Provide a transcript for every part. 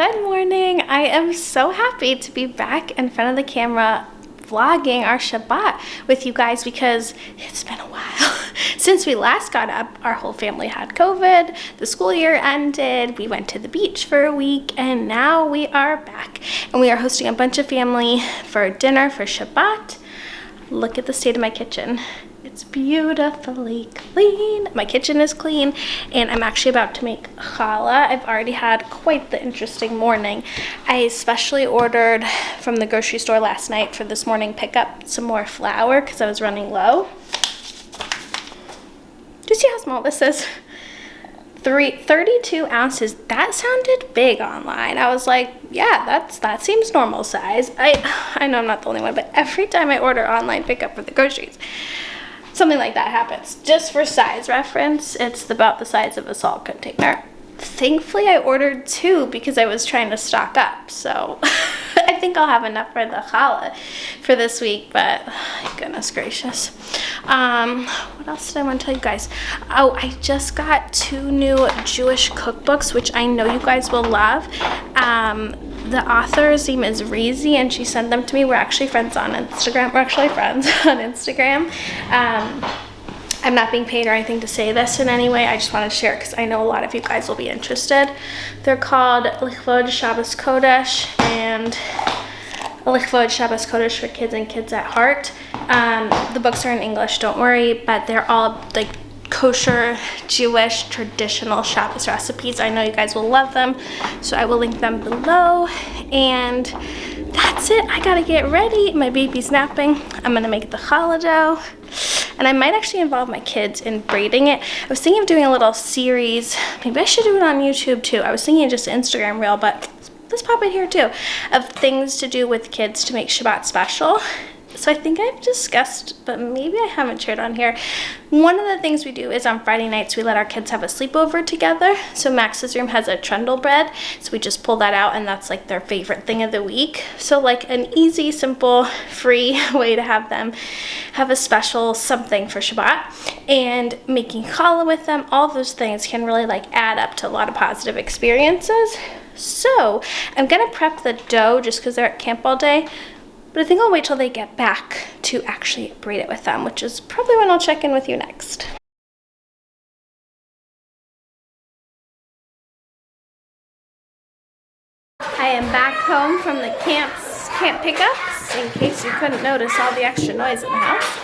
Good morning. I am so happy to be back in front of the camera vlogging our Shabbat with you guys because it's been a while since we last got up. Our whole family had COVID, the school year ended, we went to the beach for a week, and now we are back and we are hosting a bunch of family for dinner for Shabbat. Look at the state of my kitchen. It's beautifully clean. My kitchen is clean, and I'm actually about to make challah. I've already had quite the interesting morning. I especially ordered from the grocery store last night for this morning pickup some more flour because I was running low. Do you see how small this is? 32 ounces. That sounded big online. I was like, yeah, that seems normal size. I know I'm not the only one, but every time I order online pickup for the groceries, something like that happens. Just for size reference, it's about the size of a salt container. Thankfully, I ordered 2 because I was trying to stock up. So I think I'll have enough for the challah for this week, but goodness gracious. What else did I want to tell you guys? Oh, I just got 2 new Jewish cookbooks, which I know you guys will love. The author's name is Reezy, and she sent them to me. We're actually friends on Instagram. We're actually friends on Instagram. I'm not being paid or anything to say this in any way. I just wanted to share it because I know a lot of you guys will be interested. They're called Lekoved Shabbos Kodesh and Lekoved Shabbos Kodesh for Kids and Kids at Heart. The books are in English, don't worry, but they're all like kosher, Jewish, traditional Shabbos recipes. I know you guys will love them, so I will link them below. And that's it. I gotta get ready. My baby's napping. I'm gonna make the challah dough, and I might actually involve my kids in braiding it. I was thinking of doing a little series. Maybe I should do it on YouTube too. I was thinking just Instagram reel, but let's pop it here too, of things to do with kids to make Shabbat special. So I think I've discussed, but maybe I haven't shared on here. One of the things we do is on Friday nights, we let our kids have a sleepover together. So Max's room has a trundle bread. So we just pull that out, and that's like their favorite thing of the week. So like an easy, simple, free way to have them have a special something for Shabbat. And making challah with them, all those things can really like add up to a lot of positive experiences. So I'm gonna prep the dough just because they're at camp all day. But I think I'll wait till they get back to actually braid it with them, which is probably when I'll check in with you next. I am back home from the camp pickups, in case you couldn't notice all the extra noise in the house.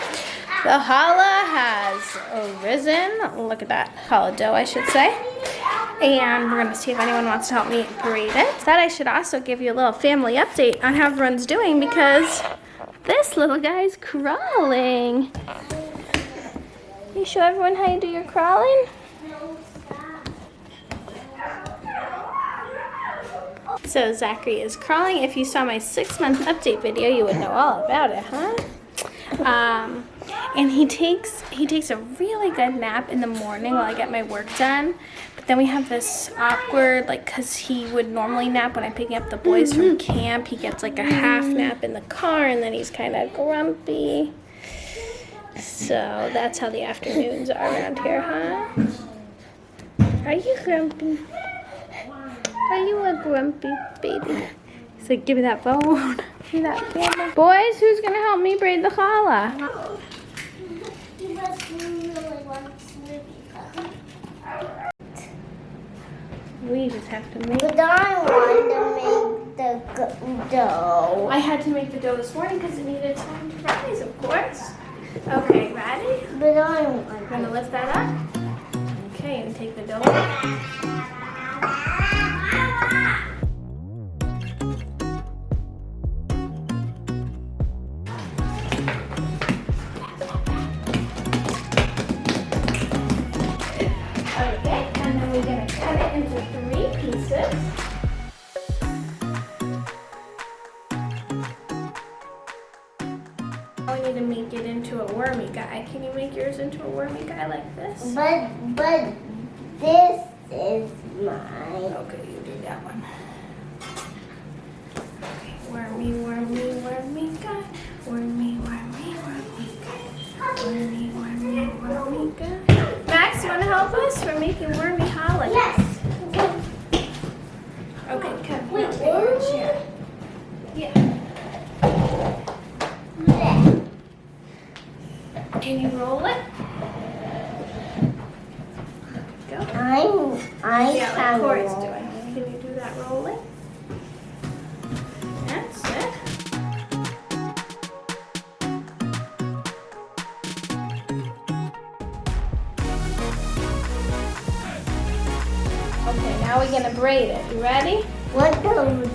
The challah has arisen. Look at that challah dough, I should say. And we're going to see if anyone wants to help me braid it. That I should also give you a little family update on how everyone's doing, because this little guy's crawling. Can you show everyone how you do your crawling? So Zachary is crawling. If you saw my 6-month update video, you would know all about it, huh? And he takes a really good nap in the morning while I get my work done. But then we have this awkward, like, because he would normally nap when I'm picking up the boys from camp. He gets like a half nap in the car, and then he's kind of grumpy. So that's how the afternoons are around here, huh? Are you grumpy? Are you a grumpy baby? He's like, give me that phone. Give me that camera. Boys, who's going to help me braid the challah? We just have to make it. But I want to make the dough. I had to make the dough this morning because it needed time to rise, of course. Okay, ready? But I want I'm going to lift that up. Okay, and take the dough out. Okay, and then we're going to cut it into 3 pieces. I need to make it into a wormy guy. Can you make yours into a wormy guy like this? But this is mine. Okay, you do that one. Okay, wormy, wormy, wormy guy. Wormy, wormy, wormy guy. Wormy, wormy, wormy guy. Max, you want to help us? We're making wormy challah. Yes. Okay, come. Yeah, like Corey's doing. Can you do that rolling? That's it. Okay, now we're gonna braid it. You ready? What does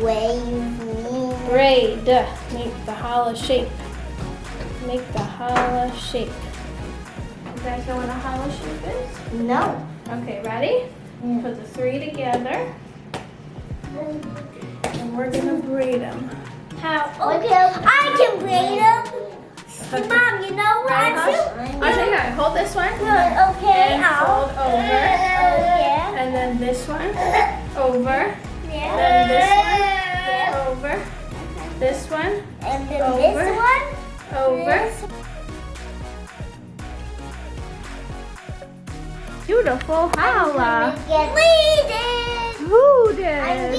wave mean? Braid. Make the hollow shape. Make the hollow shape. You guys know what a hollow shape is? No. Okay, ready? Yeah. Put the 3 together. And we're gonna braid them. How? Okay, I can braid them. Mom, you know what? I'll show you guys. Hold this one. Okay, And fold over. Yeah. And then this one over. Yeah. Then this one over. This one And then over. this one. over. Beautiful challah. Who did?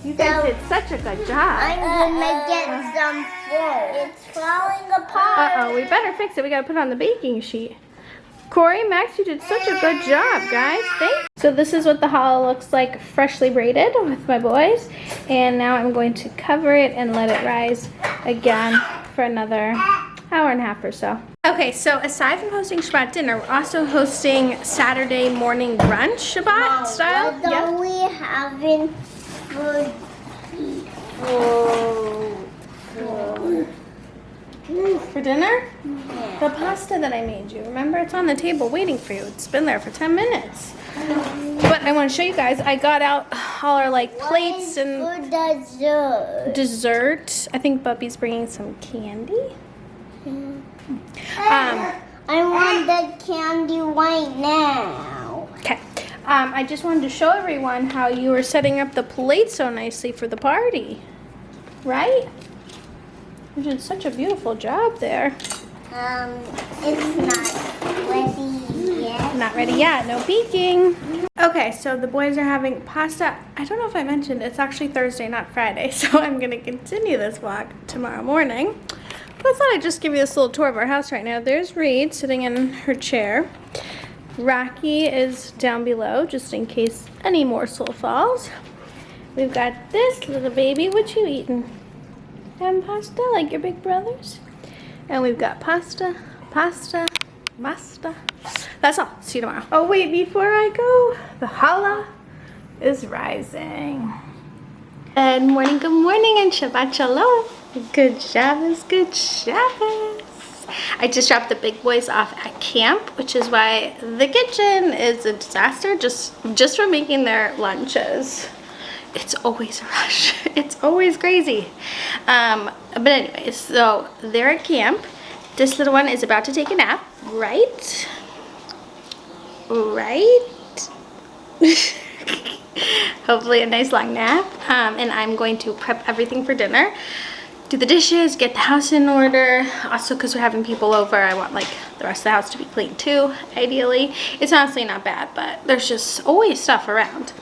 You guys did such a good job. I'm gonna get some food. It's falling apart. Uh-oh, we better fix it. We gotta put it on the baking sheet. Corey, Max, you did such a good job, guys. Thanks. So this is what the challah looks like, freshly braided with my boys. And now I'm going to cover it and let it rise again for another hour and a half or so. Okay, so aside from hosting Shabbat dinner, we're also hosting Saturday morning brunch, Shabbat style. What are we having For dinner? The pasta that I made you. Remember, it's on the table waiting for you. It's been there for 10 minutes. But I want to show you guys, I got out all our like plates and for dessert. I think Bubby's bringing some candy. I want the candy right now. Okay. I just wanted to show everyone how you were setting up the plate so nicely for the party. Right? You did such a beautiful job there. It's not ready yet. Not ready yet. No peeking. Okay, so the boys are having pasta. I don't know if I mentioned it's actually Thursday, not Friday, so I'm going to continue this vlog tomorrow morning. But I thought I'd just give you this little tour of our house right now. There's Reed sitting in her chair. Rocky is down below, just in case any morsel falls. We've got this little baby. What you eating? Having pasta like your big brothers? And we've got pasta. That's all. See you tomorrow. Oh wait, before I go, the challah is rising. Good morning, and Shabbat Shalom. Good Shabbos, good Shabbos. I just dropped the big boys off at camp, which is why the kitchen is a disaster just for making their lunches. It's always a rush. It's always crazy. But anyways, so they're at camp. This little one is about to take a nap, right? Hopefully a nice long nap. And I'm going to prep everything for dinner. Do the dishes, get the house in order. Also, because we're having people over, I want like the rest of the house to be clean too, ideally. It's honestly not bad, but there's just always stuff around.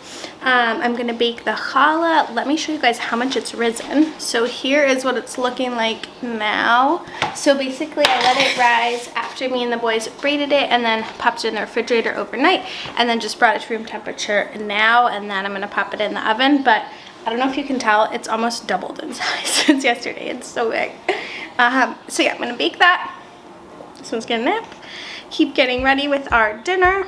I'm gonna bake the challah. Let me show you guys how much it's risen. So here is what it's looking like now. So basically I let it rise after me and the boys braided it and then popped it in the refrigerator overnight and then just brought it to room temperature now, and then I'm gonna pop it in the oven. But I don't know if you can tell, it's almost doubled in size since yesterday. It's so big. So yeah, I'm gonna bake that. This one's gonna nap. Keep getting ready with our dinner.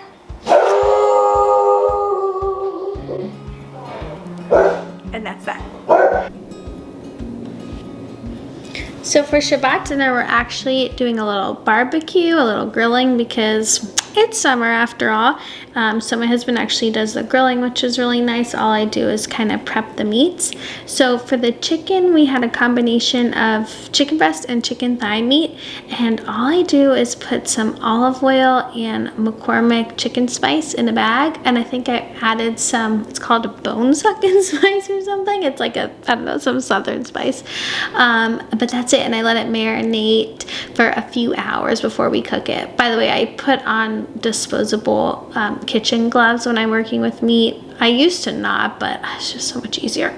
And that's that. So for Shabbat dinner, we're actually doing a little barbecue, a little grilling, because it's summer after all. So my husband actually does the grilling, which is really nice. All I do is kind of prep the meats. So for the chicken, we had a combination of chicken breast and chicken thigh meat. And all I do is put some olive oil and McCormick chicken spice in a bag. And I think I added some, it's called a bone sucking spice or something. It's like a, I don't know, some southern spice. But that's it. And I let it marinate for a few hours before we cook it. By the way, I put on disposable kitchen gloves when I'm working with meat. I used to not, but it's just so much easier.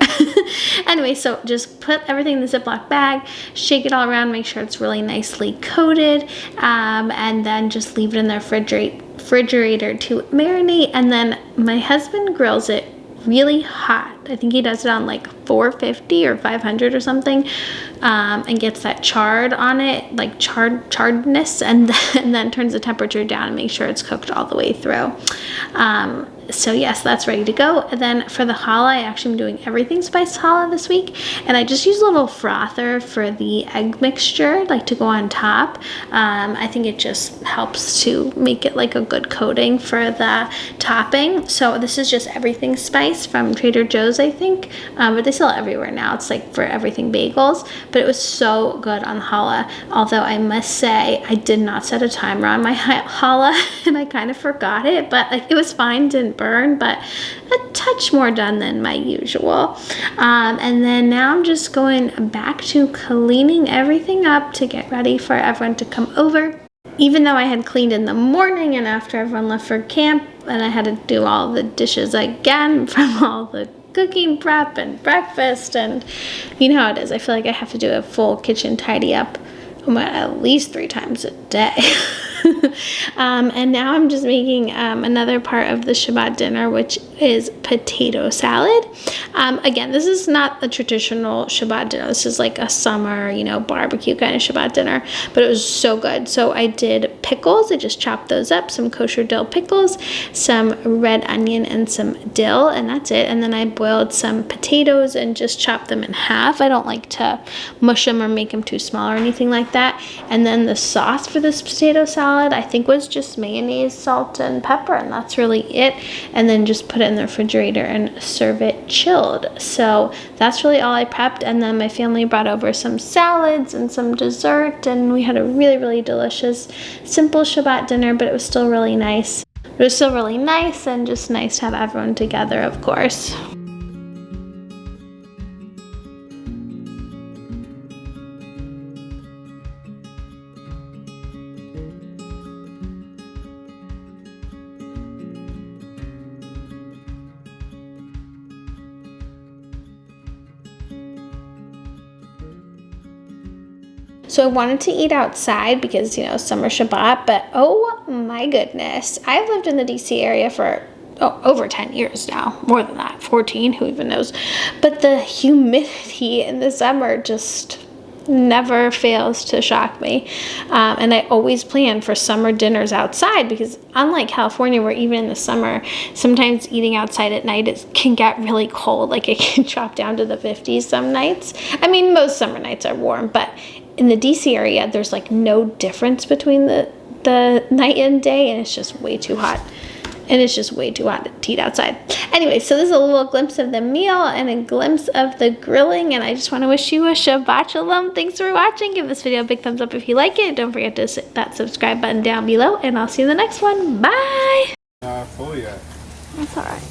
Anyway, so just put everything in the Ziploc bag, shake it all around, make sure it's really nicely coated, and then just leave it in the refrigerator to marinate, and then my husband grills it really hot. I think he does it on like 450 or 500 or something, and gets that charred on it, like charredness, and then turns the temperature down and makes sure it's cooked all the way through. So yes, that's ready to go. And then for the challah, I actually am doing everything spiced challah this week, and I just use a little frother for the egg mixture, like to go on top. I think it just helps to make it like a good coating for the topping. So this is just everything spice from Trader Joe's, I think, but they sell it everywhere now. It's like for everything bagels, but it was so good on challah. Although I must say I did not set a timer on my challah, and I kind of forgot it, but like it was fine, didn't burn, but a touch more done than my usual. And then now I'm just going back to cleaning everything up to get ready for everyone to come over. Even though I had cleaned in the morning and after everyone left for camp, and I had to do all the dishes again from all the cooking prep and breakfast, and you know how it is. I feel like I have to do a full kitchen tidy up at least 3 times a day. And now I'm just making another part of the Shabbat dinner, which is potato salad. Again, this is not a traditional Shabbat dinner. This is like a summer, you know, barbecue kind of Shabbat dinner, but it was so good. So I did pickles. I just chopped those up, some kosher dill pickles, some red onion, and some dill, and that's it. And then I boiled some potatoes and just chopped them in half. I don't like to mush them or make them too small or anything like that. And then the sauce for this potato salad, I think, was just mayonnaise, salt, and pepper, and that's really it. And then just put it in the refrigerator and serve it chilled. So that's really all I prepped. And then my family brought over some salads and some dessert, and we had a really, really delicious, simple Shabbat dinner, but it was still really nice. It was still really nice, and just nice to have everyone together, of course. So I wanted to eat outside because, you know, summer Shabbat, but oh my goodness, I've lived in the DC area for over 10 years now, more than that, 14, who even knows. But the humidity in the summer just never fails to shock me. And I always plan for summer dinners outside because unlike California, where even in the summer, sometimes eating outside at night can get really cold. Like it can drop down to the 50s some nights. I mean, most summer nights are warm, but in the DC area, there's like no difference between the night and day, and it's just way too hot. And it's just way too hot to eat outside. Anyway, so this is a little glimpse of the meal and a glimpse of the grilling, and I just want to wish you a Shabbat Shalom. Thanks for watching. Give this video a big thumbs up if you like it. Don't forget to hit that subscribe button down below, and I'll see you in the next one. Bye! Not full yet. That's alright.